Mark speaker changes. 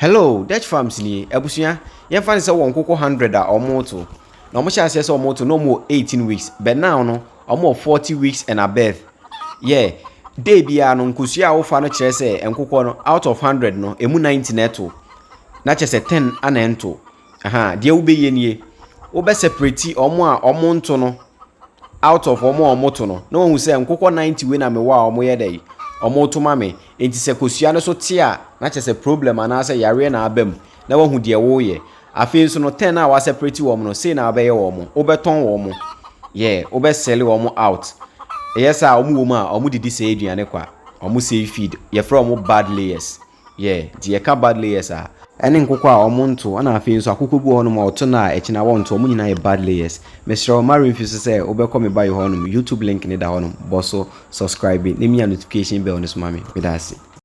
Speaker 1: Hello, Dutch farms ni ebusua. Yen fan say won koko 100 a omoto. Na omo sha say omoto no more 18 weeks, but now no omo 40 weeks and above. Yeah, day bia no nkusua wo fa no kire say enkoko no out of 100 no emu 90 neto. Na kire say 10 ana ento. Aha, de wo be ye nie. Wo be separate omo a omo nto no out of omo to no. Na won say enkoko 90 we na me wa omo ye dey. Omo to mame enti se kosua no so te a na che se problem ana se yare na abam na wahu de wo ye afi so no 10 na wa separate wo no say na abaye wo mo obeton wo mo yeah obe sell wo mo out yes a omo wo mo a omo didi se aduane kwa omo say feed ye from omo bad layers yeah di ye ka bad layers a ene nkoko a omo nto na afi so akoko bu hono ma oto na echi na wo nto omo nyina ye bad layers mesro marry fi so say obekọ me buy hono YouTube link ni da hono boso subscribe ne mi notification bell no so mame me da se